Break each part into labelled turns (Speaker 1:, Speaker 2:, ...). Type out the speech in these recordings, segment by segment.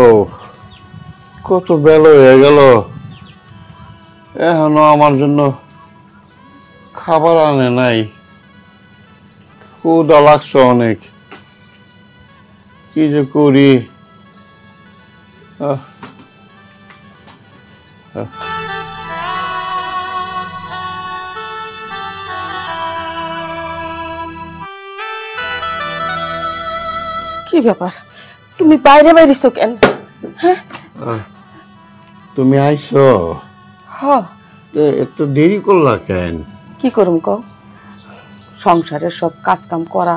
Speaker 1: ও কত বেলা হয়ে গেল, এখনো আমার জন্য খাবার আনে নাই। ক্ষুধা লাগছে অনেক, কি যে করি। আহ, আহ।
Speaker 2: কি ব্যাপার, তুমি বাইরে বাইরেছো কেন? হ্যাঁ,
Speaker 1: তুমি আইছো?
Speaker 2: হ।
Speaker 1: এত দেরি করলা কেন?
Speaker 2: কি করুম কও, সংসারের সব কাজ কাম করা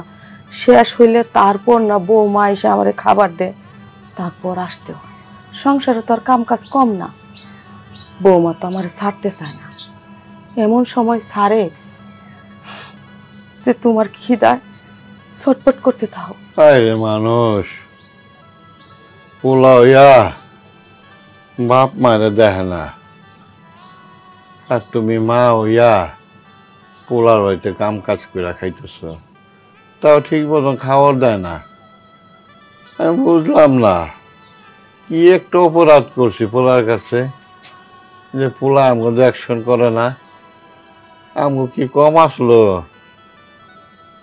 Speaker 2: শেষ হইলে তারপর না বৌমা এসে আমারে খাবার দেয়, তারপর আসতে হয়। সংসারে তো আর কাম কাজ কম না। বৌমা তো আমার ছাড়তে চায় না, এমন সময় ছাড়ে যে তোমার খিদায় ছটপট করতে থাকো।
Speaker 1: আরে মানুষ পোলা হইয়া বাপ মারে দেখে না, আর তুমি মা হইয়া পোলার বাড়িতে কাম কাজ করে খাইতেছ, তাও ঠিক মতন খাবার দেয় না। আমি বুঝলাম না কি একটা অপরাধ করছি পোলার কাছে যে পোলা আমাকে অ্যাকশন করে না। আমাকে কি কম আসলো?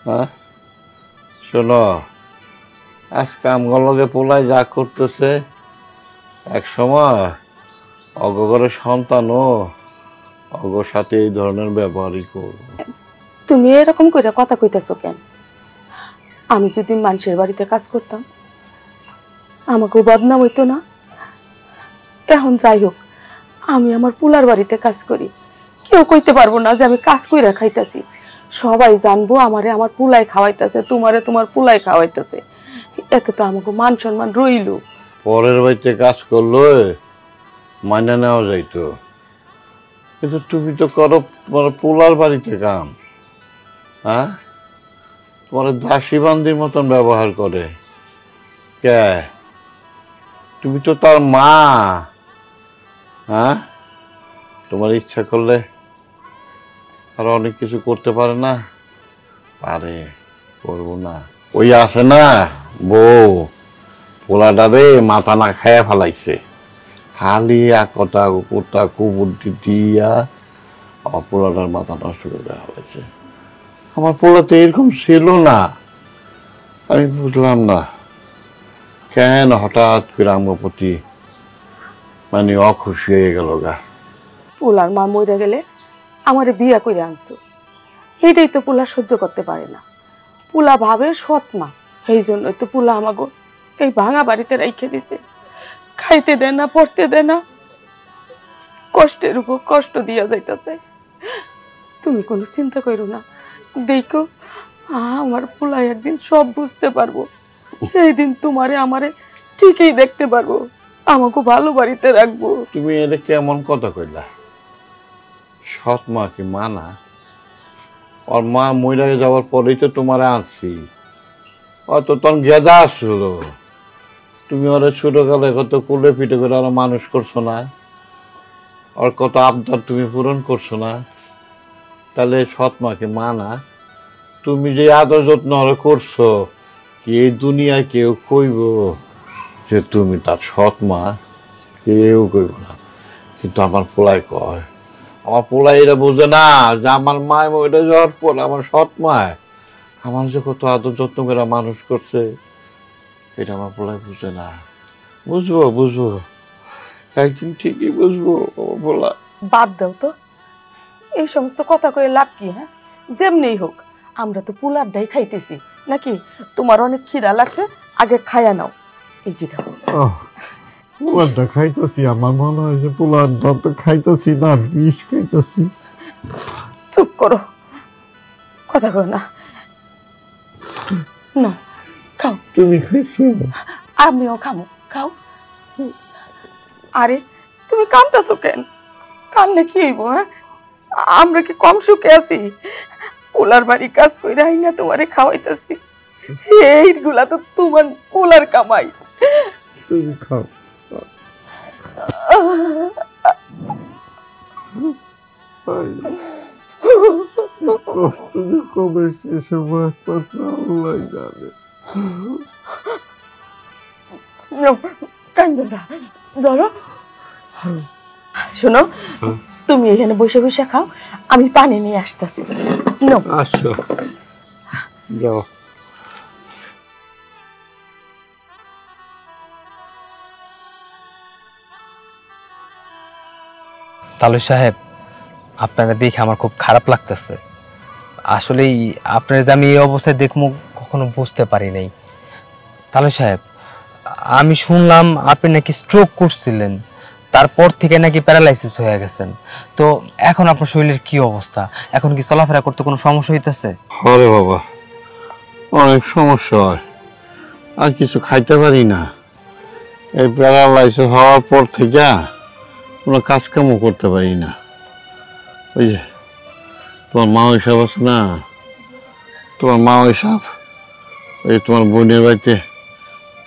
Speaker 1: হ্যাঁ শোনো, আজকে আমগুলোর লগে পোলায় যা করতেছে, এক সময় অগরে সন্তানও অগর সাথে এই ধরনের ব্যবহারই করবো।
Speaker 2: তুমি এরকম করে কথা কইতেছো কেন? আমি যদি মানুষের বাড়িতে কাজ করতাম আমাকেও বদনাম হইতো না? এখন যাই হোক, আমি আমার পুলার বাড়িতে কাজ করি, কেউ কইতে পারবো না যে আমি কাজ কইরা খাইতেছি। সবাই জানবো আমারে আমার পুলাই খাওয়াইতেছে, তোমারে তোমার পুলাই খাওয়াইতেছে। এতে তো আমাকে মান সম্মান রইল।
Speaker 1: পরের বাড়িতে কাজ করলো মাইনা নেওয়া যাইতো, কিন্তু তুমি তো করো তোমার পোলার বাড়িতে কাম। হ্যাঁ, তোমার দাসী বান্দির মতন ব্যবহার করে কে? তুমি তো তার মা। হ্যাঁ, তোমার ইচ্ছা করলে আর অনেক কিছু করতে পারে না? পারে, করবো না? ওই আছে না বউ, পোলাটারে মাথা না খায়া ফেলাইছে, খালি একতা কোটা কুবুদ্ধি দিয়া আমার পোলাটার মাথা নষ্ট করে ফেলাইছে। আমার পোলাতে এরকম ছিল না। আমি বুঝলাম না কেন হঠাৎ করে আমার প্রতি মানে অখুশি হয়ে গেল গা।
Speaker 2: পুলার মা মরে গেলে আমারে বিয়া করে আনছো, এটাই তো পুলা সহ্য করতে পারে না। পুলা ভাবে সৎ মা, এই জন্যই তো পুলা আমাগো এই ভাঙা বাড়িতে রাইখে দিছে। খাইতে দেয় না, পড়তে দেয় না, কষ্টের উপর কষ্ট দিয়া যাইতেছে। তুমি কোনো চিন্তা করো না, দেখো আমার পুলা একদিন সব বুঝতে পারবো। এই দিন তোমারে আমারে ঠিকই দেখতে পারবো, আমাকে ভালো বাড়িতে রাখবো।
Speaker 1: তুমি এটা কেমন কথা কইলা? সৎ মা কি মা না? ওর মা মইরা যাওয়ার পরেই তো তোমারে আনছি, অত তখন গেজা আসলো। তুমি ওরা ছোটকালে কত কুলে পিঠে করে ওরা মানুষ করছো না? ওর কত আবদার তুমি পূরণ করছো না? তাহলে সৎ মা কি মা না? তুমি যে আদর যত্ন ওরা করছো, কি এই দুনিয়ায় কেউ কইব যে তুমি তার সৎ মা? কেউ কইব না, কিন্তু আমার পোলাই কয়। আমার পোলাই এটা বোঝে না যে আমার মায় ওইটা যাওয়ার পর আমার সৎ মায় আমার যে কত আদর যত্ন করে মানুষ করছে, এটা আমার পোলাই বুঝে না। বুঝবো বুঝবো, একদিন ঠিকই বুঝবো আমার পোলা।
Speaker 2: বাদ দাও তো, এই সমস্ত কথা কয়ে লাভ কি? হ্যাঁ, যেমনি হোক আমরা তো পুলার ডাই খাইতেছি নাকি? তোমার অনেক খিদা লাগছে, আগে খায়া নাও। এই যে দাও।
Speaker 1: পোলাটা খাইতেছি, আমার মনে হয় যে পোলার যত খাইতেছি না বিষ খাইতেছি।
Speaker 2: চুপ করো, কথা কও না। না, খাও।
Speaker 1: তুমি খাইছো?
Speaker 2: আমিও খামো, খাও। আরে তুমি কাঁদতেছো কেন? কানলে কি হইব? হ্যাঁ, আমরা কি কম সুখে আছি? পোলার বাড়ি কাজ কইরা আইনা তোমারে খাওয়াইতেছি, এইগুলা তো তোমার পোলার কামাই।
Speaker 1: তুমি খাও। কষ্ট যে কবে শেষ হবে একমাত্র আল্লাহই জানে।
Speaker 2: কান্দো না, ধরো। শোনো, তুমি এখানে বসে বসে খাও, আমি পানি নিয়ে আসতেছি।
Speaker 1: আসো, যাও।
Speaker 3: তালু সাহেব, আপনারা দেখে আমার খুব খারাপ লাগতেছে। আসলেই আপনার যে আমি এই অবস্থায় দেখবো কখনো বুঝতে পারি নাই। তালু সাহেব, আমি শুনলাম আপনি নাকি স্ট্রোক করছিলেন, তারপর থেকে নাকি প্যারালাইসিস হয়ে গেছেন। তো এখন আপনার শরীরের কি অবস্থা? এখন কি চলাফেরা করতে কোনো সমস্যা হইতেছে?
Speaker 1: আরে বাবা, অনেক সমস্যা হয়, আর কিছু খাইতে পারি না। এই প্যারালাইসিস হওয়ার পর থেকে কোনো কাজকামও করতে পারি না। ওই যে তোমার মা হিসাব আছে না, তোমার মা হিসাব ওই তোমার বোনের বাড়িতে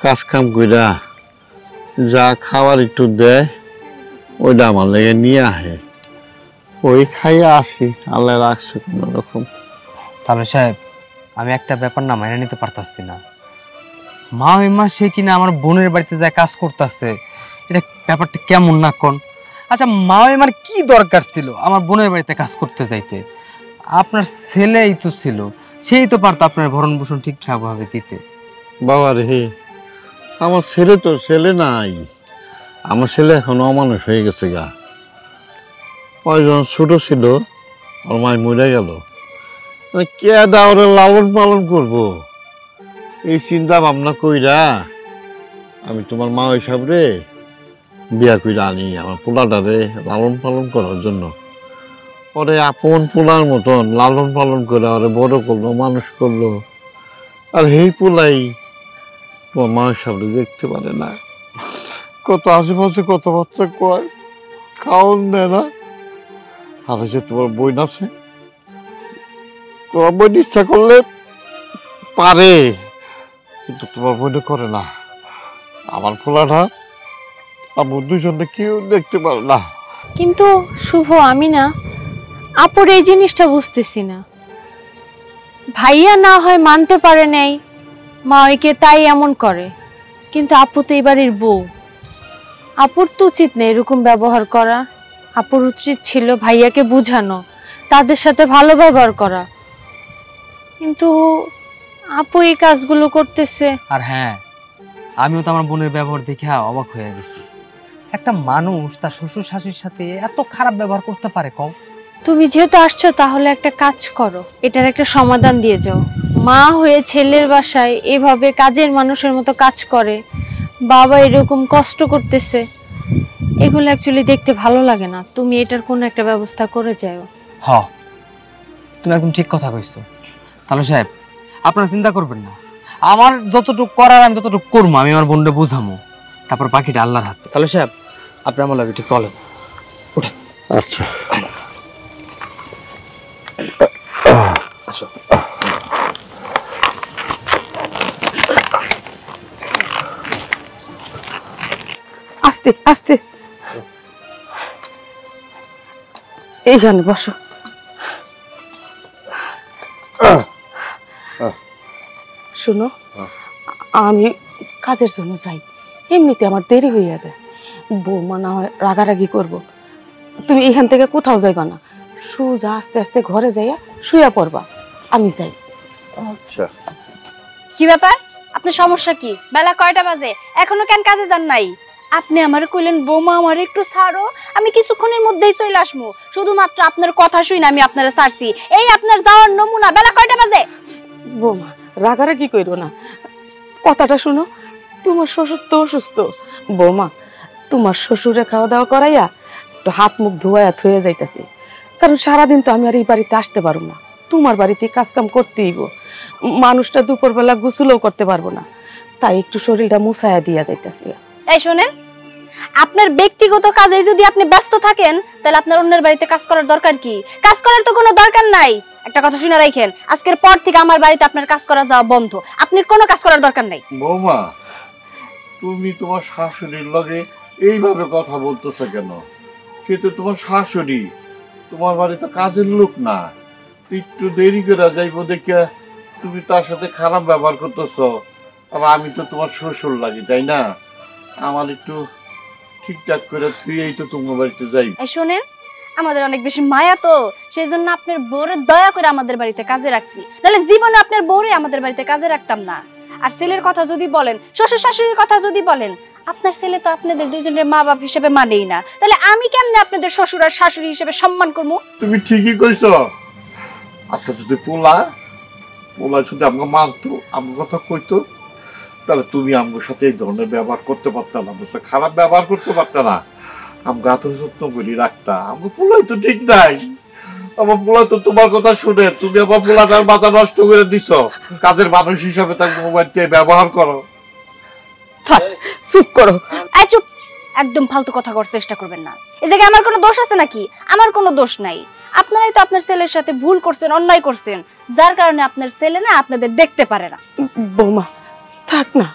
Speaker 1: কাজ কাম কইরা যা খাবার একটু দেয়, ওইটা আমার লেগে নিয়ে আহে, ওই খাইয়া আসি। আল্লাহ রাখছে কোনো রকম।
Speaker 3: তালু সাহেব, আমি একটা ব্যাপার না মাইনে নিতে পারতাছি না। মা ওই মা সে কিনা আমার বোনের বাড়িতে যায় কাজ করতেছে, এটা ব্যাপারটা কেমন না কোন? আচ্ছা, মা ওই মার কি দরকার ছিল আমার বোনের বাড়িতে কাজ করতে যাইতে? আপনার ছেলেই তো ছিল, সেই তো পারতো আপনার ভরণ পোষণ ঠিকঠাক ভাবে দিতে।
Speaker 1: বাবা রে, আমার ছেলে তো ছেলে নাই, আমার ছেলে এখন অমানুষ হয়ে গেছে গা। ওই যখন ছোট ছিল ওর মায় মরে গেল, কে দাওরে লালন পালন করব, এই চিন্তা ভাবনা কইরা আমি তোমার মা হিসাব রে বিয়া কইরা আনি আমার পোলাটারে লালন পালন করার জন্য। ওরে আপন পোলার মতন লালন পালন করে ওরে বড় করলো, মানুষ করলো। আর এই পোলাই তোমার মা হিসাব দেখতে পারে না, কত আশেপাশে কথাবার্তা কয়, খাওয়ান দেয় না। আর যে তোমার বই আছে, তোমার বোন ইচ্ছা করলে পারে, কিন্তু তোমার বোনে করে না। আমার পোলাটা আমার দুজনে কেউ দেখতে পারে না।
Speaker 4: কিন্তু শুভ, আমি না আপুর এই জিনিসটা বুঝতেছি না। ভাইয়া না হয় মানতে পারে নাই, মা ওইকে তাই এমন করে, কিন্তু আপু তো এই বাড়ির বউ। আপুর তো উচিত নেই এরকম ব্যবহার করা। আপুর উচিত ছিল ভাইয়াকে বুঝানো, তাদের সাথে ভালো ব্যবহার করা, কিন্তু আপু এই কাজগুলো করতেছে।
Speaker 3: আর হ্যাঁ, আমিও তো আমার বোনের ব্যবহার দেখে অবাক হয়ে গেছি। একটা মানুষ তার শ্বশুর শাশুড়ির সাথে এত খারাপ ব্যবহার করতে পারে কম?
Speaker 4: তুমি যেহেতু আসছো, তাহলে একটা কাজ করো, এটার একটা সমাধান দিয়ে যাও। মা হয়ে ছেলের বাসায় এভাবে কাজের মানুষের মতো কাজ করে, বাবা এরকম কষ্ট করতেছে, এগুলো অ্যাকচুয়ালি দেখতে ভালো লাগে না। তুমি এটার কোনো একটা ব্যবস্থা করে যাও।
Speaker 3: হ, তুমি একদম ঠিক কথা কইছো। তাহলে সাহেব, আপনারা চিন্তা করবেন না, আমার যতটুকু করার আমি ততটুকু করবো। আমি আমার বোনটা বুঝামো, তারপর বাকিটা আল্লাহর হাতে। তাহলে সাহেব, আপনি আমার লাগে একটু চলেন।
Speaker 1: আচ্ছা,
Speaker 3: আসো।
Speaker 2: আস্তে আস্তে, এইখানে বসো। শোনো, আমি কাজের জন্য যাই, এমনিতে আমার দেরি হইয়া যায়, বৌমা না হয় রাগারাগি করবো। তুমি এখান থেকে কোথাও যাইবা না, সোজা আস্তে আস্তে ঘরে যাইয়া শুয়া পড়বা, আমি যাই।
Speaker 1: আচ্ছা।
Speaker 5: কি ব্যাপার, আপনার সমস্যা কি? বেলা কয়টা বাজে, এখনো কেন কাজে যান নাই? আপনি আমার কইলেন বৌমা আমার একটু ছাড়ো, আমি কিছুক্ষণের মধ্যেই চলে আসবো। শুধুমাত্র আপনার কথা শুনে আমি আপনারা ছাড়ছি। এই আপনার যাওয়ার নমুনা। বেলা কয়টা বাজে?
Speaker 2: বৌমা রাগারাগি করো না, কথাটা শুনো। তোমার শ্বশুর তো অসুস্থ, বৌমা তোমার শ্বশুরে খাওয়া দাওয়া করাইয়া একটু হাত মুখ ধোয়া থয়ে যাইতেছি, কারণ সারাদিন তো আমি আর এই বাড়িতে আসতে পারবো না, তোমার বাড়িতে কাজ কাম করতেই গো। মানুষটা দুপুরবেলা গোসলও করতে পারবো না, তাই একটু শরীরটা মুছায়া দিয়া যাইতেছি।
Speaker 5: এই শোনেন, আপনার ব্যক্তিগত কাজে যদি আপনি ব্যস্ত থাকেন, তাহলে আপনার অন্যের বাড়িতে কাজ করার দরকার কি? কাজ করার তো কোনো দরকার নাই। একটা কথা শুনে রাখেন, আজকের পর থেকে আমার বাড়িতে আপনার কাজ করা যাওয়া বন্ধ। আপনার কোনো কাজ করার দরকার নাই।
Speaker 1: বৌমা, তুমি তোমার শাশুড়ির লগে এইভাবে কথা বলতেছো কেন? কিন্তু তোমার শাশুড়ি তোমার বাড়িতে কাজের লোক না, একটু দেরি করে যাইবো দেখে তুমি তার সাথে খারাপ ব্যবহার করতেছো। আর আমি তো তোমার শ্বশুর লাগি, তাই না? আমার একটু ঠিকঠাক করে তুই এই তো তোমার বাড়িতে যাই।
Speaker 5: এই শোনেন, আমাদের অনেক বেশি মায়া তো, সেই জন্য আপনার বউরে দয়া করে আমাদের বাড়িতে কাজে রাখছি, নাহলে জীবনে আপনার বউরে আমাদের বাড়িতে কাজে রাখতাম না। আর ছেলের কথা যদি বলেন, শ্বশুর শাশুড়ির কথা যদি বলেন, আপনার ছেলে তো আপনাদের দুইজনের মা বাপ হিসেবে মানেই না, তাহলে আমি কেমনে আপনাদের শ্বশুর আর শাশুড়ি হিসেবে সম্মান করবো?
Speaker 1: তুমি ঠিকই কইছো। আজকে যদি পোলা যদি আমাকে মানতো, আমার কথা কইতো, তাহলে তুমি আমার সাথে এই ধরনের ব্যবহার করতে পারতা না, বুঝতে, খারাপ ব্যবহার করতে পারতা না। আমাকে এত যত্ন করে রাখতা। আমার পোলাই তো ঠিক নাই। আমার পোলা তো তোমার কথা শুনে, তুমি আমার পোলাটার মাথা নষ্ট করে দিছো। কাজের মানুষ হিসাবে তাকে মোবাইলকে ব্যবহার করো।
Speaker 2: থাক, চুপ করো।
Speaker 5: এই চুপ, একদম ফালতু কথা করার চেষ্টা করবেন না। এই জায়গায় আমার কোনো দোষ আছে নাকি? আমার কোনো দোষ নাই। আপনারাই তো আপনার ছেলের সাথে ভুল করছেন, অন্যায় করছেন, যার কারণে আপনার ছেলে না আপনাদের দেখতে পারে না।
Speaker 2: বৌমা থাক না,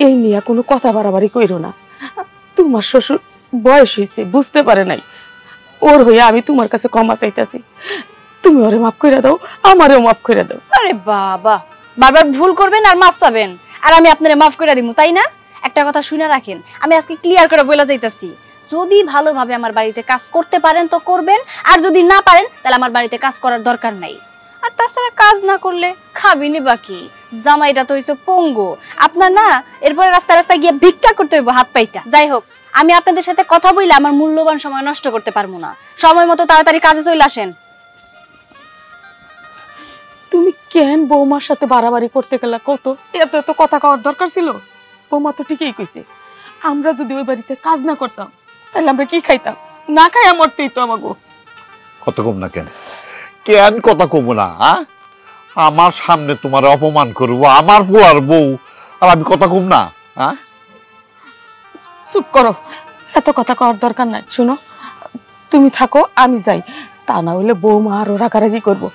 Speaker 2: এই নিয়ে কোনো কথা বাড়াবাড়ি কইরো না। তোমার শ্বশুর বয়স হয়েছে, বুঝতে পারে নাই। ওর হয়ে আমি তোমার কাছে ক্ষমা চাইতেছি, তুমি ওরে মাফ করে দাও, আমারেও মাফ করে দাও।
Speaker 5: আরে বাবা, বারবার ভুল করবেন আর মাফ চাবেন, আর আমি আপনারে মাফ করে দিব, তাই না? একটা কথা শুনে রাখেন, আমি আজকে ক্লিয়ার করে বলে যাইতাছি, যদি ভালোভাবে আমার বাড়িতে কাজ করতে পারেন তো করবেন, আর যদি না পারেন তাহলে আমার বাড়িতে কাজ করার দরকার নাই। আর তাছাড়া কাজ না করলে খাবিনি বাকি, জামাইটা তো হইছে পঙ্গু, আপনার না এরপরে রাস্তায় রাস্তায় গিয়ে ভিক্ষা করতে হইব হাত পাইতা। যাই হোক, আমি আপনাদের সাথে কথা বললে আমার মূল্যবান সময় নষ্ট করতে পারবো না। সময় মতো তাড়াতাড়ি কাজে চলে আসেন।
Speaker 2: তুমি কেন বৌমার সাথে বাড়াবাড়ি করতে গেলা? কত এত এত কথা কওয়ার দরকার ছিল? বৌমা তো ঠিকই কইছে, আমরা যদি ওই বাড়িতে কাজ না করতাম তাহলে আমরা কি খাইতাম? না খাই মরতেই তো আমাগো।
Speaker 1: কত কম না কেন? কেন কথা কম না? আমার সামনে তোমার অপমান করবো, আমার বুয়ার বউ, আর আমি কথা কম না?
Speaker 2: চুপ করো, এত কথা কওয়ার দরকার নাই। শোনো, তুমি থাকো, আমি যাই, তা না হইলে বৌমা আরো রাগারাগি করবো।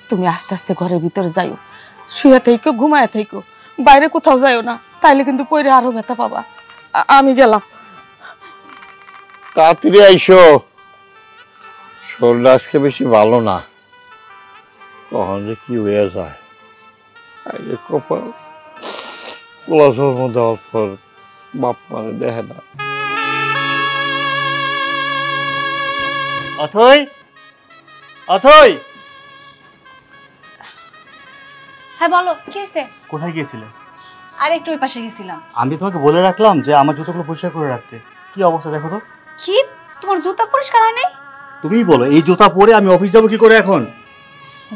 Speaker 2: তুমি আস্তে আস্তে ঘরের ভিতরে যাইও, শুয়ে থাইকো, ঘুমায় থাইকো, বাইরে কোথাও যাইও না, তাইলে কিন্তু পরে আরো ব্যথা পাবা। আমি গেলাম।
Speaker 1: তাড়াতাড়ি আইসো, শরীরটা আজকে বেশি ভালো না, কখন যে কি হয়ে যায়। কপাল পোলা জন্ম দেওয়ার পর বাপ মানে দেখে না।
Speaker 6: অথই, অথই,
Speaker 5: হ্যাঁ বলো, কি হয়েছে?
Speaker 6: কোথায় গিয়েছিলে?
Speaker 5: আর একটু ওই পাশে গেছিলাম।
Speaker 6: আমি তোমাকে বলে রাখলাম যে আমার জুতোগুলো পরিষ্কার করে রাখতে। কি অবস্থা দেখো তো।
Speaker 5: কি, তোমার জুতা পরিষ্কার হয় নাই?
Speaker 6: তুমিই বলো, এই জুতা পরে আমি অফিস যাবো কি করে এখন?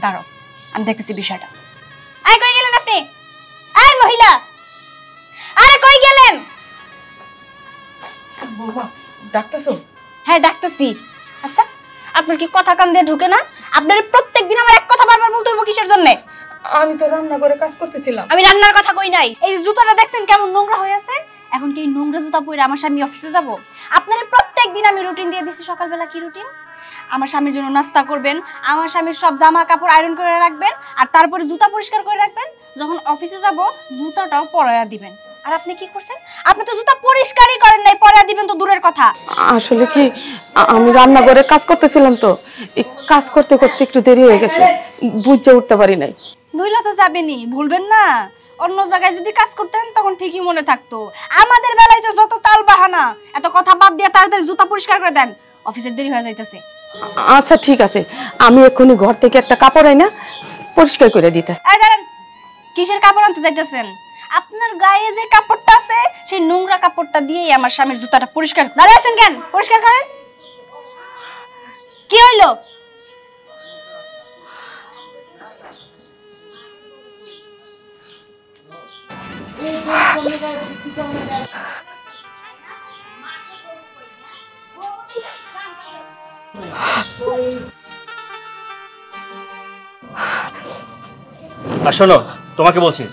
Speaker 5: দাঁড়াও, আমি দেখতেছি বিষয়টা। আয়, কই গেলেন আপনি? আয় মহিলা, আরে কই গেলেন?
Speaker 2: বৌমা ডাকতেছো?
Speaker 5: হ্যাঁ ডাকতেছি। আচ্ছা, আপনার কি কথা কান দিয়ে ঢুকে না? আপনার প্রত্যেকদিন আমার এক কথা বারবার বলতে হইব কিসের জন্য?
Speaker 2: আমি তো রান্না করে কাজ করতেছিলাম।
Speaker 5: আমি রান্নার কথা কই নাই। এই জুতাটা দেখছেন কেমন নোংরা হয়ে আছে? এখন কি নোংরা জুতা পরে আমার স্বামী অফিসে যাব? আপনার প্রত্যেকদিন আমি রুটিন দিয়ে দিছি। সকালবেলা কি রুটিন? আমার স্বামীর জন্য নাস্তা করবেন, আমার স্বামীর সব জামা কাপড় আয়রন করে রাখবেন, আর তারপরে জুতা পরিষ্কার করে রাখবেন। যখন অফিসে যাব জুতাটাও পরায়া দিবেন। আর আপনি কি করছেন? আপনি তো জুতা পরিষ্কারই করেন নাই, পরায়া দিবেন তো দূরের কথা।
Speaker 2: আসলে কি, আমি রান্না করে কাজ করতেছিলাম তো, এই কাজ করতে করতে একটু দেরি হয়ে গেছে, বুঝে উঠতে পারি নাই।
Speaker 5: ধুইলা তো যাবেনি, ভুলবেন না। অন্য জায়গায় যদি কাজ করতেন তখন ঠিকই মনে থাকতো। আমাদের বেলায় তো যত তাল বাহানা। এত কথা বাদ দিয়ে তাড়াতাড়ি জুতা পরিষ্কার করে দেন, অফিসের দেরি হয়ে যাইতেছে।
Speaker 2: আচ্ছা ঠিক আছে, আমি এক্ষুনি ঘর থেকে একটা কাপড় আইনা পরিষ্কার করে দিতেছি।
Speaker 5: এই দাঁড়ান, কিসের কাপড় আনতে যাইতেছেন? আপনার গায়ে যে কাপড়টা আছে সেই নোংরা কাপড়টা দিয়েই আমার স্বামীর জুতাটা পরিষ্কার। দাঁড়িয়ে আছেন কেন? পরিষ্কার করেন। কি হইলো?
Speaker 6: আর শোনো, তোমাকে বলছি,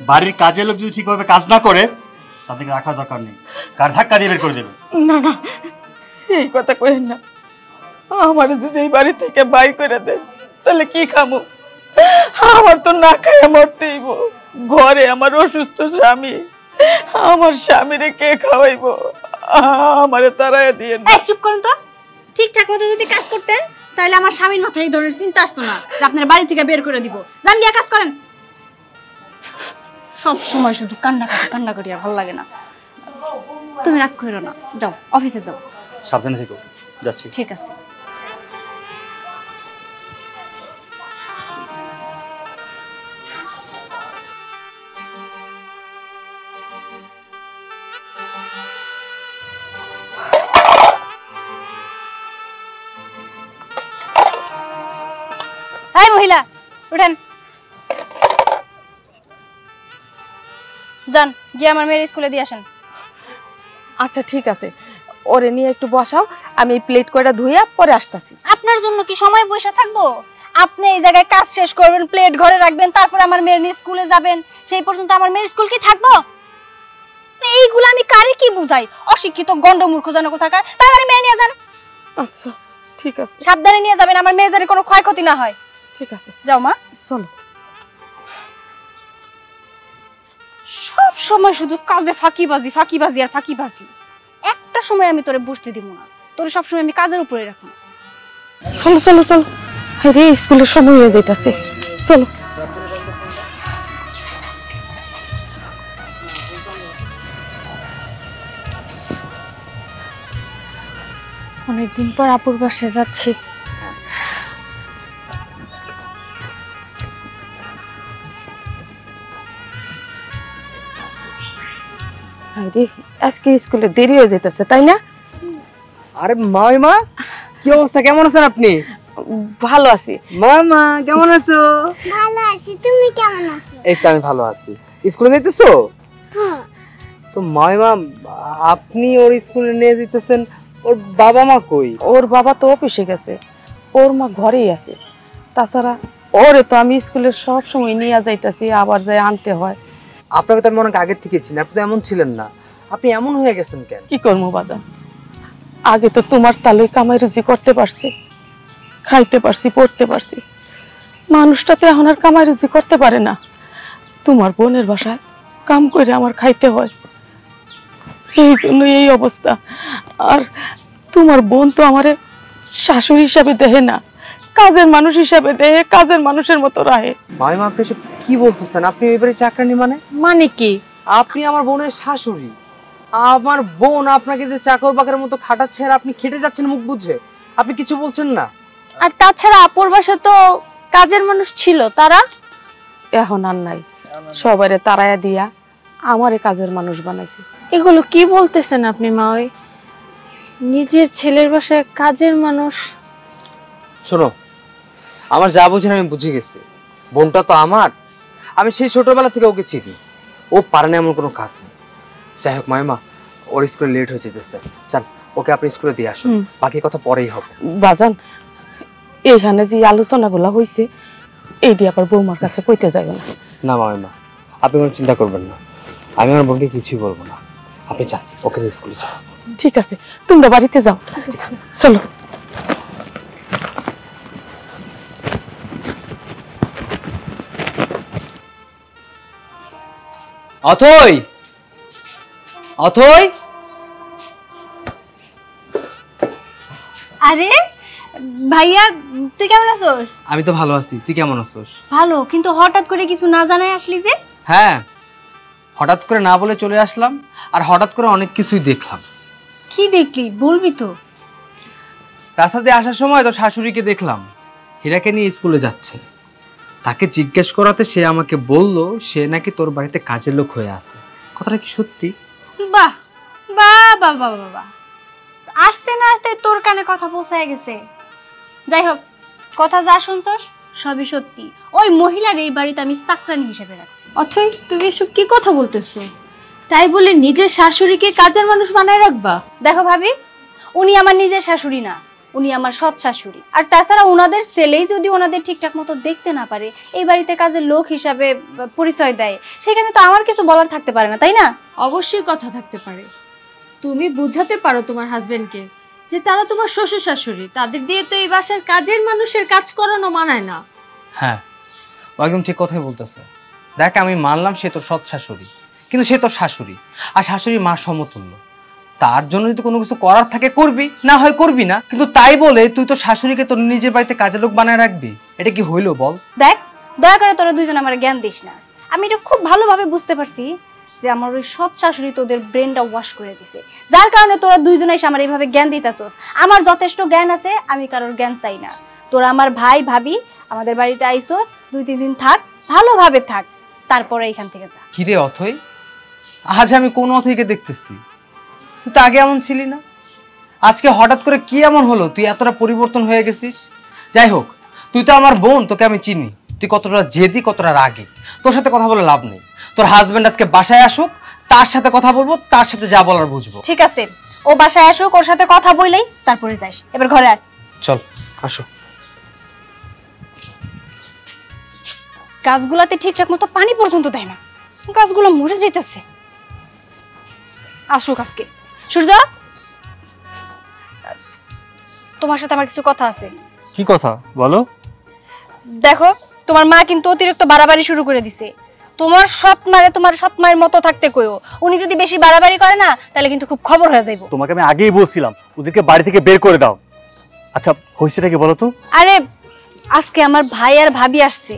Speaker 6: বাড়ির কাজের লোক যদি ঠিকভাবে কাজ না করে তাদেরকে রাখার দরকার নেই, কার ধাক্কা দিয়ে বের করে দেবে।
Speaker 2: না না, এই কথা কইেন না। আমার যদি এই বাড়ি থেকে বাইর করে দেন তাহলে কি খামু? আমার তো না খায় মরতেইব। ঘরে আমার অসুস্থ স্বামী, আমার স্বামীরে কে খাওয়াইবো? আমারে তারাই দিয়ে।
Speaker 5: চুপ করুন তো। ঠিকঠাক মতো যদি কাজ করতেন তাহলে আমার স্বামীর মাথায় এই ধরনের চিন্তা আসতো না যে আপনার বাড়ি থেকে বের করে দিব। যান গিয়ে কাজ করেন। সব সময় শুধু কান্নাকাটি কান্নাকাটি, আর ভালো লাগে না। তুমি রাগ করো না, যাও অফিসে যাও।
Speaker 6: সাবধানে থেকো, যাচ্ছি।
Speaker 5: ঠিক আছে। এই মহিলা উঠেন, যান গিয়ে আমার মেয়ের স্কুলে দিয়ে আসেন।
Speaker 2: আচ্ছা ঠিক আছে, ওরে নিয়ে একটু বসাও, আমি এই প্লেট কয়টা ধুইয়া পরে আসতাছি।
Speaker 5: আপনার জন্য কি সময় বসে থাকবো? আপনি এই জায়গায় কাজ শেষ করবেন, প্লেট ঘরে রাখবেন, তারপর আমার মেয়ের নিয়ে স্কুলে যাবেন। সেই পর্যন্ত আমার মেয়ের স্কুল কি থাকবো? এইগুলো আমি কারে কি বুঝাই? অশিক্ষিত গন্ডমূর্খ যেন কোথাকার। তাড়াতাড়ি মেয়ে নিয়ে যান।
Speaker 2: আচ্ছা ঠিক আছে।
Speaker 5: সাবধানে নিয়ে যাবেন, আমার মেয়ের যেন কোনো ক্ষয়ক্ষতি না হয়।
Speaker 2: ঠিক আছে,
Speaker 5: যাও মা।
Speaker 2: চলো।
Speaker 5: সব সময় শুধু কাজে ফাঁকিবাজি ফাঁকিবাজি আর ফাঁকিবাজি। একটা সময় আমি তোরে বসতে দিব না, তোরে সবসময় আমি কাজের উপরে রাখবো।
Speaker 2: চলো চলো চলো, রে স্কুলের সময় হয়ে যাইতাছে, চলো।
Speaker 4: অনেকদিন পর আপুর বাসায় যাচ্ছি।
Speaker 2: রে আজকে স্কুলে দেরি হয়ে যাইতাছে, তাই না?
Speaker 3: আরে মাইমা, কি অবস্থা, কেমন আছেন আপনি?
Speaker 2: ভালো আছি।
Speaker 3: মামা কেমন আছো?
Speaker 7: ভালো আছি, তুমি কেমন আছো?
Speaker 3: এই তো আমি ভালো আছি। স্কুলে যাইতেছো?
Speaker 7: হ্যাঁ।
Speaker 3: তো মাইমা, আপনি ওর স্কুলে নিয়ে যেতেছেন, ওর বাবা মা কই?
Speaker 2: ওর বাবা তো অফিসে গেছে, ওর মা ঘরেই আছে। তাছাড়া ওরে তো আমি স্কুলে সব সময় নিয়ে যাইতাছি, আবার যাই আনতে হয়।
Speaker 3: আপনাকে তো আমি অনেক আগের থেকে চিনি, আপনি তো এমন ছিলেন না। আপনি এমন হয়ে গেছেন কেন?
Speaker 2: কি করবো বাজান, আগে তো তোমার তালুই কামাই রুজি করতে পারছি, খাইতে পারছি, পড়তে পারছি। মানুষটা তো এখন আর কামাই রুজি করতে পারে না। তোমার বোনের বাসায় কাম করে আমার খাইতে হয়, এই জন্য এই অবস্থা। আর তোমার বোন তো আমারে শাশুড়ি হিসাবে দেহে না, কাজের মানুষ হিসাবে দেহে, কাজের মানুষের মতো রাহে।
Speaker 3: মাইমা, আপনি এসব কি বলতেছেন? আপনি এবারে চাকরানি
Speaker 4: মানে কি?
Speaker 3: আপনি আমার বোনের শাশুড়ি। আমার বোন আপনাকে যে চাকর বাকরের মতো খাটাচ্ছে আর আপনি খেটে যাচ্ছেন মুখ বুঝে, আপনি কিছু বলছেন না।
Speaker 4: আর তাছাড়া আপুর বাসা তো কাজের মানুষ ছিল, তারা
Speaker 2: এখন আর নাই, সবারে তারায়া দিয়া আমারে কাজের মানুষ বানাইছে।
Speaker 4: এগুলো কি বলতেছেন আপনি মা? ওই নিজের ছেলের বাসায় কাজের মানুষ?
Speaker 3: শোনো, আমার যা বুঝেন আমি বুঝে গেছি। বোনটা তো আমার, আমি সেই ছোটবেলা থেকে ওকে চিনি। ও পারে না এমন কোনো কাজ নেই। যাই হোক মাইমা, ওর স্কুলে লেট হয়ে যেতেছে, চান ওকে আপনি স্কুলে দিয়ে আসুন, বাকি কথা পরেই হবে।
Speaker 2: বাজান, এইখানে যে আলোচনাগুলো হয়েছে এইটি আবার বৌমার কাছে কইতে যাবে না।
Speaker 3: না মাইমা, আপনি কোনো চিন্তা করবেন না, আমি আমার বোনকে কিছুই বলবো না। আপনি চান ওকে স্কুলে যান।
Speaker 2: ঠিক আছে, তোমরা বাড়িতে যাও, চলো।
Speaker 3: অথই, অথই।
Speaker 5: আরে ভাইয়া, তুই কেমন আছোস?
Speaker 3: আমি তো ভালো আছি, তুই কেমন আছিস?
Speaker 5: ভালো, কিন্তু হঠাৎ করে কিছু না জানাই আসলি যে?
Speaker 3: হ্যাঁ, হঠাৎ করে না বলে চলে আসলাম, আর হঠাৎ করে অনেক কিছুই দেখলাম।
Speaker 5: কি দেখলি বলবি তো?
Speaker 3: রাস্তা দিয়ে আসার সময় তো শাশুড়িকে দেখলাম হীরাকে নিয়ে স্কুলে যাচ্ছে। তাকে জিজ্ঞেস করাতে সে আমাকে বলল সে নাকি তোর বাড়িতে কাজের লোক হয়ে আছে। কথাটা কি সত্যি?
Speaker 5: বাহ বাহ বাহ বাহ বাহ, আসতে না আসতে তোর কানে কথা পৌঁছায় গেছে। যাই হোক, কথা যা শুনছস সবই সত্যি। ওই মহিলার এই বাড়িতে আমি চাকরানি হিসেবে রাখছি।
Speaker 4: অথই, তুমি এসব কি কথা বলতেছো? তাই বলে নিজের শাশুড়িকে কাজের মানুষ বানায় রাখবা?
Speaker 5: দেখো ভাবি, উনি আমার নিজের শাশুড়ি না, উনি আমার সৎ শাশুড়ি। আর তাছাড়া ওনাদের ছেলেই যদি ওনাদের ঠিকঠাক মতো দেখতে না পারে, এই বাড়িতে কাজের লোক হিসাবে পরিচয় দেয়, সেখানে তো আমার কিছু বলার থাকতে পারে না, তাই না?
Speaker 4: অবশ্যই কথা থাকতে পারে। তুমি বুঝাতে পারো তোমার হাজবেন্ডকে যে তারা তোমার শ্বশুর শাশুড়ি, তাদের দিয়ে তো এই বাসার কাজের মানুষের কাজ করানো মানায় না।
Speaker 3: হ্যাঁ, ও একদম ঠিক কথাই বলতেছে। দেখ, আমি মানলাম সে তোর সৎ শাশুড়ি, কিন্তু সে তোর শাশুড়ি, আর শাশুড়ি মা সমতুল্য। তার জন্য যদি কোনো কিছু করার থাকে করবি, না হয় করবি না, কিন্তু তাই বলে তুই তো শাশুড়িকে তোর নিজের বাড়িতে কাজের লোক বানায় রাখবি? এটা কি হইলো বল?
Speaker 5: দেখ, দয়া করে তোরা দুইজন আমার জ্ঞান দিস না। আমি এটা খুব ভালোভাবে বুঝতে পারছি যে আমার ওই সৎ শাশুড়ি তোদের ব্রেনটা ওয়াশ করে দিছে, যার কারণে তোরা দুইজনে এসে আমার এইভাবে জ্ঞান দিতেছস। আমার যথেষ্ট জ্ঞান আছে, আমি কারোর জ্ঞান চাই না। তোরা আমার ভাই ভাবি আমাদের বাড়িতে আইসস, 2-3 দিন থাক, ভালোভাবে থাক, তারপরে এখান থেকে যা।
Speaker 3: কিরে অথই, আজ আমি কোন অথইকে দেখতেছি? তুই তো আগে এমন ছিলি না, আজকে হঠাৎ করে কি এমন হলো তুই এতটা পরিবর্তন হয়ে গেছিস? যাই হোক, তুই তো আমার বোন, তোকে আমি চিনি, তুই কতটা জেদি কতটা রাগী। তোর সাথে কথা বলে লাভ নেই। তোর হাজবেন্ড আজকে বাসায় আসুক, তার সাথে কথা বলবো, তার সাথে যা বলার বুঝবো।
Speaker 5: ঠিক আছে, ও বাসায় আসুক, ওর সাথে কথা বললেই তারপরে যাস। এবার ঘরে আয়।
Speaker 3: চল আসো।
Speaker 5: গাছগুলাতে ঠিকঠাক মতো পানি পর্যন্ত দেয় না, গাছগুলো মরে যাইতেছে। আসুক আজকে। সূর্য, তোমার সাথে আমার কিছু কথা আছে।
Speaker 6: কি কথা বলো?
Speaker 5: দেখো, তোমার মা কিন্তু অতিরিক্ত বাড়াবাড়ি শুরু করে দিছে। তোমার সৎ মায়ের মতো থাকতে কইও। উনি যদি বেশি বাড়াবাড়ি করে না, তাহলে কিন্তু খুব খবর হয়ে যাইব।
Speaker 6: তোমাকে আমি আগেই বলছিলাম ওদেরকে বাড়ি থেকে বের করে দাও। আচ্ছা, হইছেটা কি বলো তো?
Speaker 5: আরে আজকে আমার ভাই আর ভাবি আসছে,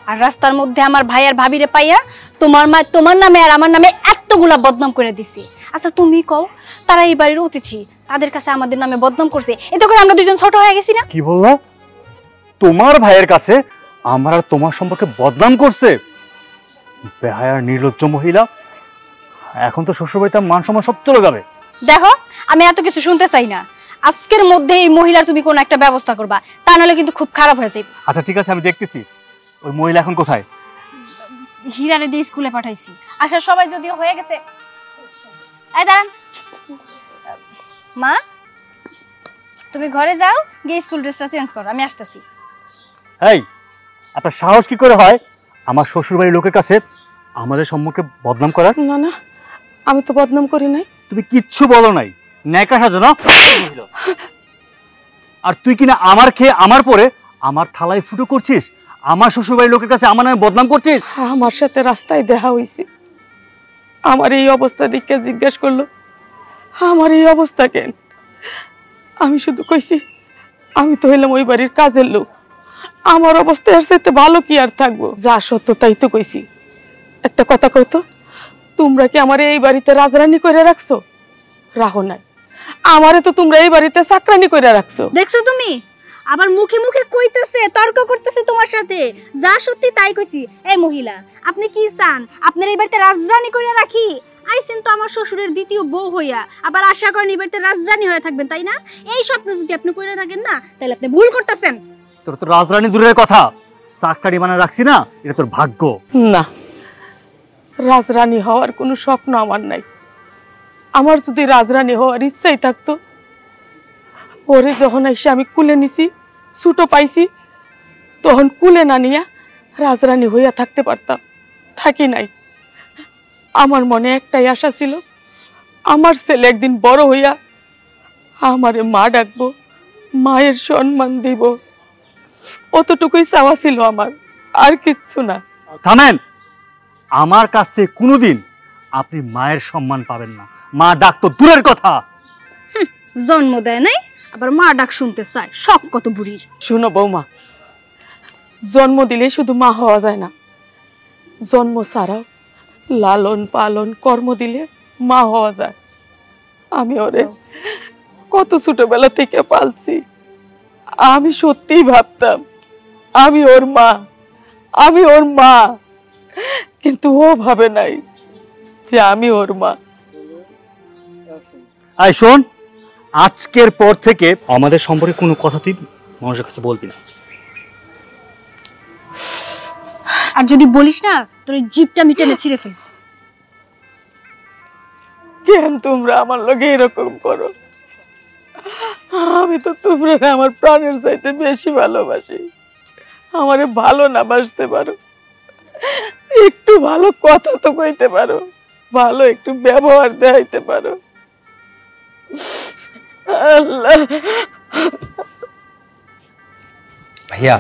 Speaker 5: আর রাস্তার মধ্যে আমার ভাই আর ভাবিরে পাইয়া তোমার মা তোমার নামে আর আমার নামে এতগুলা বদনাম করে দিছে। আচ্ছা তুমি কও, তারা এই বাড়ির অতিথি, তাদের কাছে আমাদের নামে বদনাম করছে, এতে করে আমরা দুজন ছোট হয়ে গেছি না?
Speaker 6: কি বললা? তোমার ভাইয়ের কাছে আমার আর তোমার সম্পর্কে বদনাম করছে? বেহায়ার নির্লজ্জ মহিলা। এখন তো শ্বশুরবাড়িতে মান সম্মান সব চলে যাবে।
Speaker 5: দেখো, আমি এত কিছু শুনতে চাই না। আজকের মধ্যে এই মহিলার তুমি কোন একটা ব্যবস্থা করবা, তা নাহলে কিন্তু খুব খারাপ হয়ে যাবে।
Speaker 6: আচ্ছা ঠিক আছে, আমি দেখতেছি। ওই মহিলা এখন কোথায়?
Speaker 5: হিরারে দিয়ে স্কুলে পাঠাইছি। আচ্ছা সবাই যদিও হয়ে গেছে। এই দাঁড়ান মা, তুমি ঘরে যাও, গিয়ে স্কুল ড্রেসটা চেঞ্জ করো, আমি আসতেছি।
Speaker 6: এই, আপনার সাহস কি করে হয় আমার শ্বশুরবাড়ির লোকের কাছে আমাদের সম্মুখে বদনাম করার?
Speaker 2: না না, আমি তো বদনাম করি নাই।
Speaker 6: তুমি কিচ্ছু বলো নাই, ন্যাকা সাজো না। আর তুই কিনা আমার খেয়ে আমার পরে আমার থালায় ফুটো করছিস, আমার শ্বশুরবাড়ির লোকের কাছে আমার নামে বদনাম করছিস।
Speaker 2: আমার সাথে রাস্তায় দেখা হইছে, আমার এই অবস্থা দেখে জিজ্ঞেস করলো আমার এই অবস্থা কেন। আমি শুধু কইছি আমি তো হইলাম ওই বাড়ির কাজের লোক, আমার অবস্থা এর চাইতে ভালো কি আর থাকবো। যা সত্য তাই তো কইছি। একটা কথা কইতো, তোমরা কি আমার এই বাড়িতে রাজরানী করে রাখছো? রাখো নাই, আমারে তো তোমরা এই বাড়িতে চাকরানি করে রাখছো।
Speaker 5: দেখছো তুমি আবার মুখে মুখে কইতেছে, তর্ক করতেছে তোমার সাথে। যা সত্যি তাই কইছি। এই মহিলা, আপনি কি চান আপনার এই বাড়িতে রাজরানী করে রাখি? আইছেন তো আমার শ্বশুরের দ্বিতীয় বউ হইয়া, আবার আশা করেন এই বাড়িতে রাজরানী হয়ে থাকবেন, তাই না? এই স্বপ্ন যদি আপনি কইরা থাকেন না, তাহলে আপনি ভুল করতেছেন।
Speaker 6: তোর তো রাজরানী দূরের কথা, চাকরি মানে রাখছি না, এটা তোর ভাগ্য।
Speaker 2: না, রাজরানী হওয়ার কোনো স্বপ্ন আমার নাই। আমার যদি রাজরানী হওয়ার ইচ্ছাই থাকতো, ওরে যখন এসে আমি কুলে নিছি, ছুটো পাইছি, তখন কুলে না নিয়া রাজরানী হইয়া থাকতে পারতাম। থাকি নাই। আমার মনে একটাই আশা ছিল, আমার ছেলে একদিন বড় হইয়া আমারে মা ডাকবো, মায়ের সম্মান দিব। অতটুকুই চাওয়া ছিল আমার, আর কিচ্ছু না।
Speaker 6: থামেন, আমার কাছ থেকে কোনোদিন আপনি মায়ের সম্মান পাবেন না। মা ডাক তো দূরের কথা।
Speaker 5: জন্ম দেয় নাই, আবার মা ডাক শুনতে চায়, সব কত বুড়ির।
Speaker 2: শুনো বৌমা, জন্ম দিলে শুধু মা হওয়া যায় না, জন্ম ছাড়াও লালন পালন কর্ম দিলে মা হওয়া যায়। আমি ওরে কত ছোটবেলা থেকে পালছি, আমি সত্যিই ভাবতাম আমি ওর মা, আমি ওর মা, কিন্তু ও ভাবে নাই যে আমি ওর মা।
Speaker 6: আয় শোন, আজকের পর থেকে আমাদের সম্পর্কে কোনো কথা তুই মানুষের কাছে বলবি না।
Speaker 5: আর যদি বলিস না, তোর জিভটা মিটেনে ছিঁড়ে ফেল।
Speaker 2: কেন তোমরা আমার লগে এরকম করো? আমি তো তোমরা আমার প্রাণের চাইতে বেশি ভালোবাসি। আমারে ভালো না বাসতে পারো, একটু ভালো কথা তো কইতে পারো, ভালো একটু ব্যবহার দেখাইতে পারো। আল্লাহ,
Speaker 3: ভাইয়া,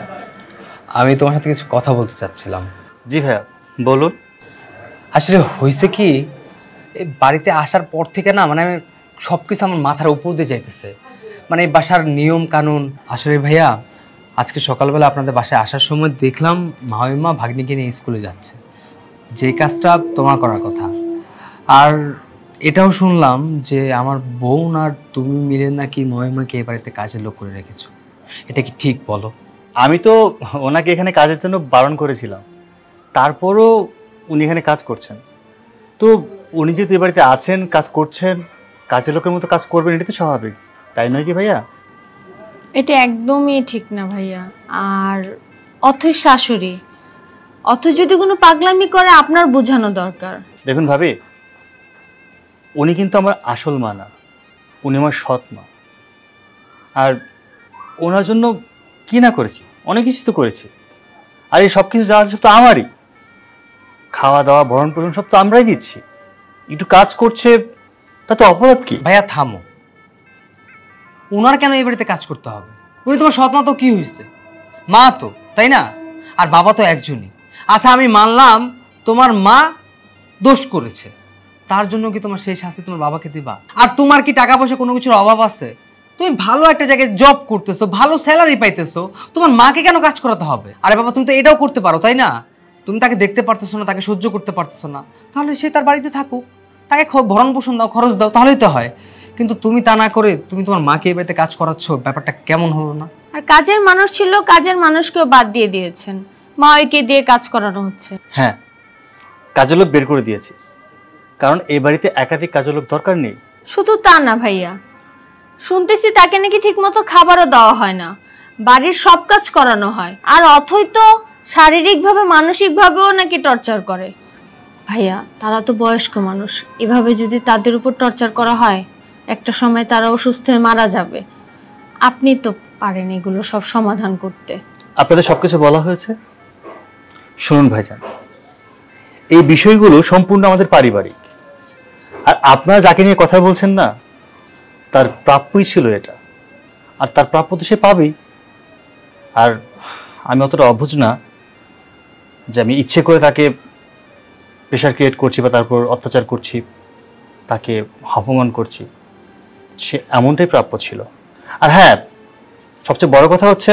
Speaker 3: আমি তোমার সাথে কিছু কথা বলতে চাচ্ছিলাম।
Speaker 6: জি ভাইয়া বলুন।
Speaker 3: আসলে হয়েছে কি, এই বাড়িতে আসার পর থেকে না, মানে আমি সবকিছু আমার মাথার উপর দিয়ে যাইতেছে। মানে এই বাসার নিয়ম কানুন। আসলে ভাইয়া, আজকে সকালবেলা আপনাদের বাসায় আসার সময় দেখলাম মাহিমা ভাগ্নিকে নিয়ে স্কুলে যাচ্ছে। যে কাজটা তোমার করার কথা, আর এটাও শুনলাম যে আমার বোন আর তুমি মিলে নাকি মহিমাকে এ বাড়িতে কাজের লোক করে রেখেছো, এটা কি ঠিক বলো?
Speaker 6: আমি তো ওনাকে এখানে কাজের জন্য বারণ করেছিলাম, তারপরও উনি এখানে কাজ করছেন। তো উনি যেহেতু এ বাড়িতে আছেন, কাজ করছেন, কাজের লোকের মতো কাজ করবেন, এটা তো স্বাভাবিক, তাই নয় কি ভাইয়া?
Speaker 4: এটা একদমই ঠিক না ভাইয়া। আর অথই শাশুড়ি, অথই যদি কোনো পাগলামি করে আপনার বোঝানো দরকার।
Speaker 6: দেখুন ভাবি, উনি কিন্তু আমার আসল মা না, উনি আমার সৎ মা। আর ওনার জন্য কি না করেছি, অনেক কিছু তো করেছি। আর এই সব কিছু যা আছে সব তো আমারই, খাওয়া দাওয়া ভরণ পোষণ সব তো আমরাই দিচ্ছি। একটু কাজ করছে তাতে অপরাধ কি?
Speaker 3: ভাইয়া থামো, ওনার কেন এই বাড়িতে কাজ করতে হবে? উনি তোমার সৎ মা, তো কি হয়েছে? মা তো, তাই না? আর বাবা তো একজনই। আচ্ছা আমি মানলাম তোমার মা দোষ করেছে, তার জন্য কি তোমার সেই শাস্তি তোমার বাবাকে দিবা? আর তোমার কি টাকা পয়সা কোনো কিছুর অভাব আছে? তুমি ভালো একটা জায়গায় জব করতেছো, ভালো স্যালারি পাইতেছো, তোমার মাকে কেন কাজ করাতে হবে? আরে বাবা, তুমি তো এটাও করতে পারো, তাই না? তুমি তাকে দেখতে পারতেছো না, তাকে সহ্য করতে পারতেছো না, তাহলে সে তার বাড়িতে থাকুক, তাকে ভরণ পোষণ দাও, খরচ দাও, তাহলেই তো হয়। কিন্তু তুমি তা না করে তুমি তোমার মাকে এই বাড়িতে কাজ করাচ্ছ, ব্যাপারটা কেমন হলো না?
Speaker 4: আর কাজের মানুষ ছিল, কাজের মানুষকেও বাদ দিয়ে দিয়েছেন, মা ওইকে দিয়ে কাজ করানো হচ্ছে।
Speaker 6: হ্যাঁ, কাজের লোক বের করে দিয়েছি, কারণ এই বাড়িতে একাধিক কাজের লোক দরকার নেই।
Speaker 4: শুধু তা না ভাইয়া, শুনতেছি তাকে নাকি ঠিকমতো খাবারও দেওয়া হয় না, বাড়ির সব কাজ করানো হয়। আর অথই তো শারীরিকভাবে মানসিকভাবেও নাকি টর্চার করে। ভাইয়া, তারা তো বয়স্ক মানুষ, এভাবে যদি তাদের উপর টর্চার করা হয়, একটা সময় তারা অসুস্থ হয়ে মারা যাবে। আপনি তো পারেন এগুলো সব সমাধান করতে।
Speaker 6: আপনাদের সবকিছু বলা হয়েছে। শুনুন ভাইজান, এই বিষয়গুলো সম্পূর্ণ আমাদের পারিবারিক। আর আপনারা যাকে নিয়ে কথা বলছেন না, তার প্রাপ্যই ছিল এটা, আর তার প্রাপ্য তো সে পাবেই। আর আমি অতটা অবুঝ না যে আমি ইচ্ছে করে তাকে প্রেশার ক্রিয়েট করছি বা তারপর অত্যাচার করছি, তাকে অপমান করছি। সে এমনটাই প্রাপ্য ছিল। আর হ্যাঁ, সবচেয়ে বড় কথা হচ্ছে,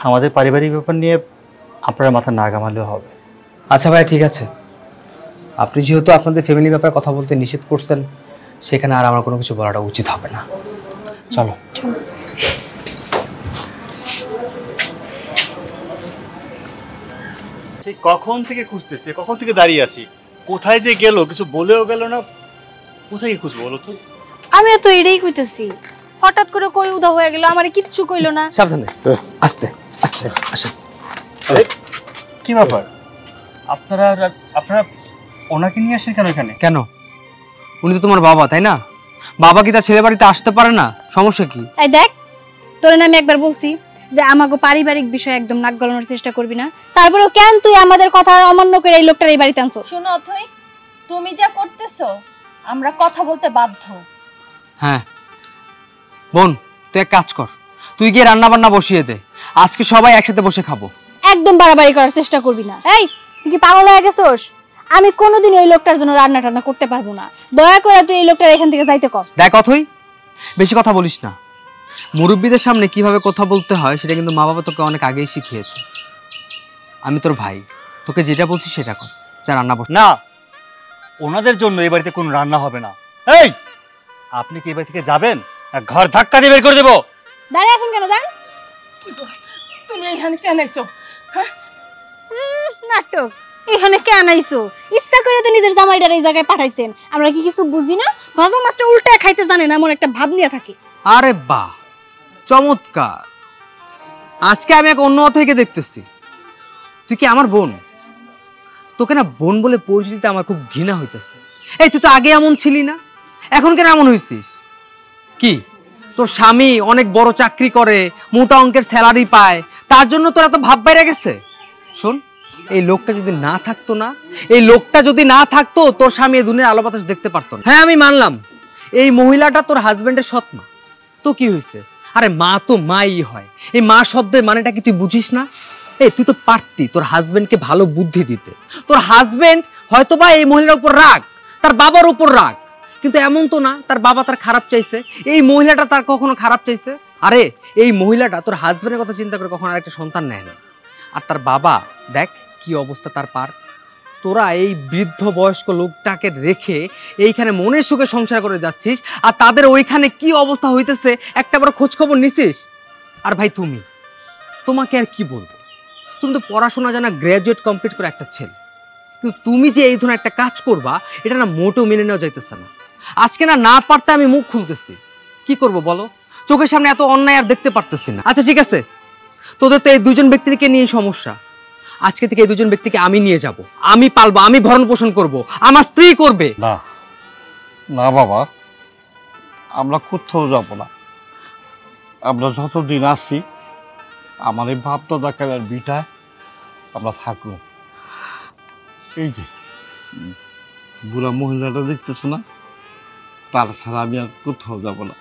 Speaker 6: আমাদের পারিবারিক ব্যাপার নিয়ে আপনারা মাথা না ঘামালেও হবে।
Speaker 3: আচ্ছা ভাই, ঠিক আছে, আপনি যেহেতু আপনাদের ফ্যামিলির ব্যাপারে কথা বলতে নিষেধ করছেন, সেখানে আর আমার কোনো কিছু বলাটা উচিত হবে না। চলো।
Speaker 6: সেই কখন থেকে খুঁজতেছি, কখন থেকে দাঁড়িয়ে আছি, কোথায় যে গেল কিছু বলেও গেল না। কোথায় গিয়ে খুঁজবো বলো তো?
Speaker 5: আমিও তো এটাই কইতেছি, হঠাৎ করে কই উদা হয়ে গেল, আমারে কিচ্ছু কইলো না।
Speaker 3: সাবধানে, আস্তে আস্তে আসেন।
Speaker 6: কি ব্যাপার, আপনারা ওনাকে নিয়ে আসেন কেন এখানে?
Speaker 3: কেন? উনি তো তোমার বাবা, তাই না? বাবা কি তার ছেলে বাড়িতে আসতে পারে না? সমস্যা কি?
Speaker 5: এই দেখ, তোরে না আমি একবার বলছি যে আমাকে পারিবারিক বিষয় একদম নাক গলানোর চেষ্টা করবি না, তারপরেও কেন তুই আমাদের কথা অমান্য করে এই লোকটার এই বাড়িতে আনছো?
Speaker 4: শোনো অথই, তুমি যা করতেছো আমরা কথা বলতে বাধ্য।
Speaker 3: হ্যাঁ বোন, তুই এক কাজ কর, তুই গিয়ে রান্না বান্না বসিয়ে দে, আজকে সবাই একসাথে বসে খাবো।
Speaker 5: একদম বাড়াবাড়ি করার চেষ্টা করবি না। এই, তুই কি পাগল হয়ে গেছোস? আমি কোনোদিন এই লোকটার জন্য রান্না টান্না করতে পারবো না। দয়া করে তুই এই লোকটার এখান থেকে যাইতে কর।
Speaker 3: দেখ অথই, বেশি কথা বলিস না। মুরব্বীদের সামনে কিভাবে কথা বলতে হয় সেটা কিন্তু মা বাবা তোকে অনেক আগেই শিখিয়েছে। আমি তোর ভাই, তোকে যেটা বলছি সেটা কর, যা রান্না বস।
Speaker 6: না, ওনাদের জন্য এই বাড়িতে কোনো রান্না হবে না। এই, আপনি কি এই বাড়ি থেকে যাবেন, ঘর ধাক্কা দিয়ে বের করে দেবো?
Speaker 5: দাঁড়িয়ে আছেন কেন? যান।
Speaker 2: তুমি এখানে কেন এসো? হ্যাঁ,
Speaker 5: নাটক এখানে কেন আইছো? ইচ্ছা করে তো নিজের জামাইটার এই জায়গায় পাঠাইছেন। আমরা কি কিছু বুঝি না? ভাজা মাছটা উল্টায় খাইতে জানেন এমন একটা ভাব নিয়ে থাকি।
Speaker 3: আরে বাহ, চমৎকার! আজকে আমি এক অন্য অথইকে দেখতেছি। তুই কি আমার বোন? তোকে না বোন বলে পরিচিতিতে আমার খুব ঘৃণা হইতেছে। এই তুই তো আগে এমন ছিলি না, এখন কেন এমন হইছিস? কি তোর স্বামী অনেক বড় চাকরি করে, মোটা অঙ্কের স্যালারি পায়, তার জন্য তোর এত ভাব বাইরে গেছে? শোন, এই লোকটা যদি না থাকতো না, এই লোকটা যদি না থাকতো, তোর স্বামী এই দুনিয়ার আলো বাতাস দেখতে পারতো না। হ্যাঁ আমি মানলাম এই মহিলাটা তোর হাজবেন্ডের সৎ মা, তো কি হয়েছে? আরে মা তো মাই হয়। এই মা শব্দের মানেটা কি তুই বুঝিস না? এই তুই তো পারতি তোর হাজবেন্ডকে ভালো বুদ্ধি দিতে। তোর হাজবেন্ড হয়তোবা এই মহিলার উপর রাগ, তার বাবার উপর রাগ, কিন্তু এমন তো না তার বাবা তার খারাপ চাইছে, এই মহিলাটা তার কখনো খারাপ চাইছে? আরে এই মহিলাটা তোর হাজবেন্ডের কথা চিন্তা করে কখনো আরেকটা সন্তান নেয় না। আর তার বাবা দেখ কি অবস্থা তার পার, তোরা এই বৃদ্ধ বয়স্ক লোকটাকে রেখে এইখানে মনের সুখে সংসার করে যাচ্ছিস, আর তাদের ওইখানে কি অবস্থা হইতেছে একটা বড় খোঁজ খবর নিছিস? আর ভাই তোমাকে আর কি বলবো, তুমি তো পড়াশোনা জানা গ্র্যাজুয়েট কমপ্লিট করে একটা ছেলে, কিন্তু তুমি যে এই ধরনের একটা কাজ করবা এটা না মোটেও মেনে নেওয়া যাইতেছে না। আজকে না পারতে আমি মুখ খুলতেছি, কি করব বলো? চোখের সামনে এত অন্যায় আর দেখতে পারতেছি না। আচ্ছা ঠিক আছে, তোদের তো এই দুজন ব্যক্তিকে নিয়ে সমস্যা, আজকে থেকে এই দুজন ব্যক্তিকে আমি নিয়ে যাব, আমি পালবো, আমি ভরণ পোষণ করব, আমার স্ত্রী করবে।
Speaker 1: না না বাবা, আমরা কোথাও যাব না। আমরা যতদিন আছি আমার এই বাপ দাদা কালের বিটায় আমরা থাকবো। এই যে বুড়া মহিলাটা দেখতেছো না, তার ছাড়া আমি আর কোথাও যাব না,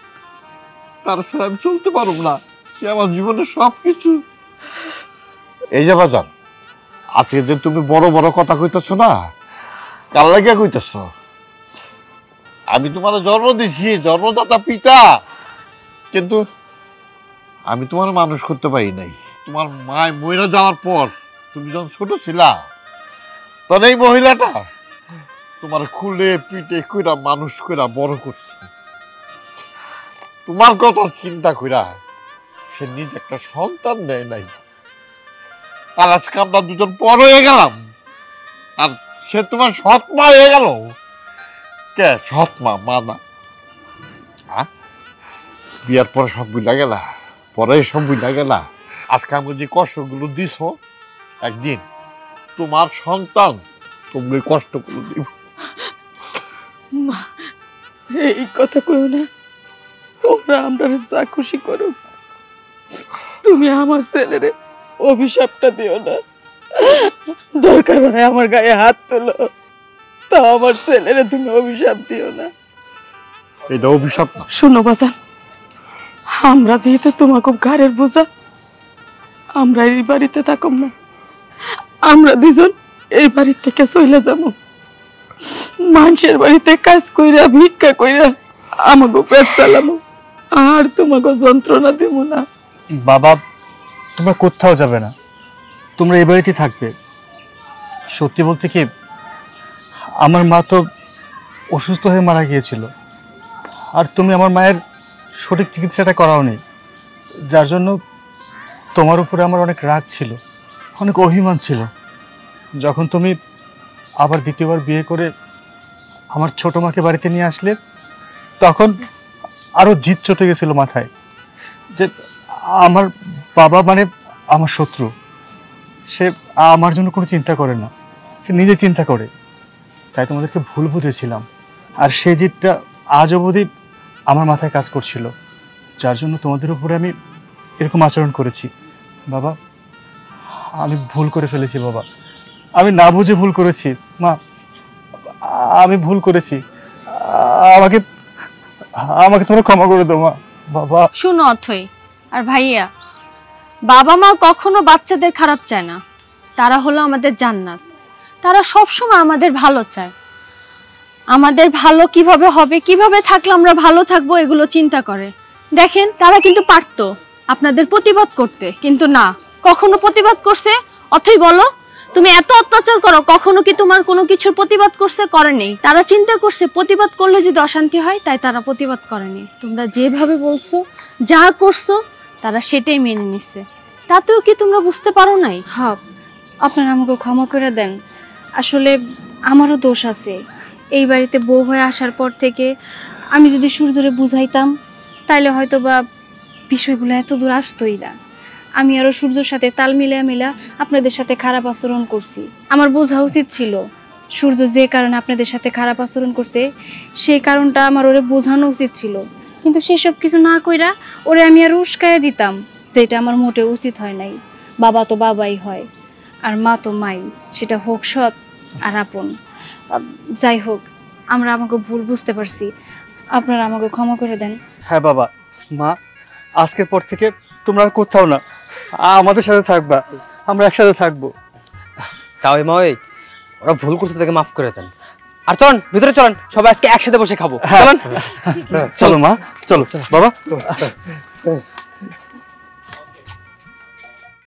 Speaker 1: তার ছাড়া আমি চলতে পারবো না, সে আমার জীবনের সব কিছু। এই যে বাজান, আজকে যে তুমি বড় বড় কথা কইতেছ না, কার লাগিয়া কইতেছ? আমি তোমার জন্ম দিছি, জন্মদাতা পিতা, কিন্তু আমি তোমার মানুষ করতে পারি নাই। তোমার মায় মইরা যাওয়ার পর তুমি যখন ছোট ছিলা, তখন এই মহিলাটা তোমার খুলে পিটে কইরা মানুষ কইরা বড় করছে। তোমার কথা চিন্তা কইরা সে নিজে একটা সন্তান নেয় নাই, আর আজকে আমরা দুজন পর হয়ে গেলাম, আর সে তোমার সৎ মা হয়ে গেল। কে সৎ মা? মা না? বিয়ার পরে সব বুঝা গেলা, পরে সব বুঝা গেলা। আজকে আমি যে কষ্টগুলো দিছ, একদিন তোমার সন্তান তুমি কষ্টগুলো দিব।
Speaker 2: মা, এই কথা কইও না, তোমরা আমরা যা খুশি করো, তুমি আমার ছেলেরে অভিশাপটা দিও না। দরকার হয় আমার গায়ে হাত তোলো, তা আমার ছেলেরে তুমি অভিশাপ দিও না।
Speaker 1: এটা অভিশাপ না।
Speaker 2: শোনো বাজান, আমরা যেহেতু তোমার খুব ঘাড়ের বোঝা, আমরা এই বাড়িতে থাকব না, আমরা দুজন এই বাড়ি থেকে চলে যাব। মানুষের বাড়িতে কাজ কইরা ভিক্ষা কইরা আমাকে পেট চালাবো, আর তোমাকে যন্ত্রণা দেব না।
Speaker 6: বাবা, তোমরা কোথাও যাবে না, তোমরা এই বাড়িতে থাকবে। সত্যি বলতে কি, আমার মা তো অসুস্থ হয়ে মারা গিয়েছিল, আর তুমি আমার মায়ের সঠিক চিকিৎসাটা করাওনি, যার জন্য তোমার উপরে আমার অনেক রাগ ছিল, অনেক অভিমান ছিল। যখন তুমি আবার দ্বিতীয়বার বিয়ে করে আমার ছোট মাকে বাড়িতে নিয়ে আসলে, তখন আরও জিদ চটে গেছিল মাথায়, যে আমার বাবা মানে আমার শত্রু, সে আমার জন্য কোনো চিন্তা করে না, সে নিজে চিন্তা করে। তাই তোমাদেরকে ভুল বুঝেছিলাম, আর সে জিদটা আজ অবধি আমার মাথায় কাজ করছিল, যার জন্য তোমাদের উপরে আমি এরকম আচরণ করেছি। বাবা, আমি ভুল করে ফেলেছি বাবা, আমি না বুঝে ভুল করেছি। মা, আমি ভুল করেছি, আমাকে আমাকে তোমরা ক্ষমা করে দাও মা। বাবা
Speaker 4: শুনো অথই আর ভাইয়া, বাবা মা কখনো বাচ্চাদের খারাপ চায় না, তারা হলো আমাদের জান্নাত, তারা সবসময় আমাদের ভালো চায়। আমাদের ভালো কিভাবে হবে, কিভাবে থাকলে আমরা ভালো থাকবো, এগুলো চিন্তা করে। দেখেন, তারা কিন্তু পারতো আপনাদের প্রতিবাদ করতে, কিন্তু না, কখনো প্রতিবাদ করছে? অথই বলো, তুমি এত অত্যাচার করো, কখনো কি তোমার কোনো কিছুর প্রতিবাদ করছে? করে নেই। তারা চিন্তা করছে প্রতিবাদ করলে যদি অশান্তি হয়, তাই তারা প্রতিবাদ করেনি। তোমরা যেভাবে বলছো, যা করছো, তারা সেটাই মেনে নিচ্ছে। তাতেও কি তোমরা বুঝতে পারো নাই?
Speaker 5: হ্যাঁ, আপনারা আমাকে ক্ষমা করে দেন। আসলে আমারও দোষ আছে। এই বাড়িতে বউ হয়ে আসার পর থেকে আমি যদি সূর্যরে বুঝাইতাম, তাইলে হয়তো বা বিষয়গুলো এত দূর আসতোই না। আমি আরও সূর্যর সাথে তাল মিলা আপনাদের সাথে খারাপ আচরণ করছি। আমার বোঝা উচিত ছিল সূর্য যে কারণে আপনাদের সাথে খারাপ আচরণ করছে, সেই কারণটা আমার ওরে বোঝানো উচিত ছিল, কিন্তু সেসব কিছু না কইরা ওরে আমি আরও উস্কাইয়া দিতাম, যেটা আমার মোটেও উচিত হয় নাই। বাবা তো বাবাই হয়, আর মা তো মাই, সেটা হোক সৎ আর আপন। যাই হোক, আমরা আমাকে ভুল বুঝতে পারছি, আপনারা আমাকে ক্ষমা করে দেন।
Speaker 6: হ্যাঁ বাবা, মা, আজকের পর থেকে তোমরা আর কোথাও না, আমাদের সাথে থাকবা, আমরা একসাথে থাকবো।
Speaker 3: তাও মা, ওরা ভুল করতে তাকে মাফ করে দেন। আর চলুন ভিতরে, চলেন সবাই আজকে একসাথে বসে খাবো। চলুন,
Speaker 6: চলো মা, চলো বাবা।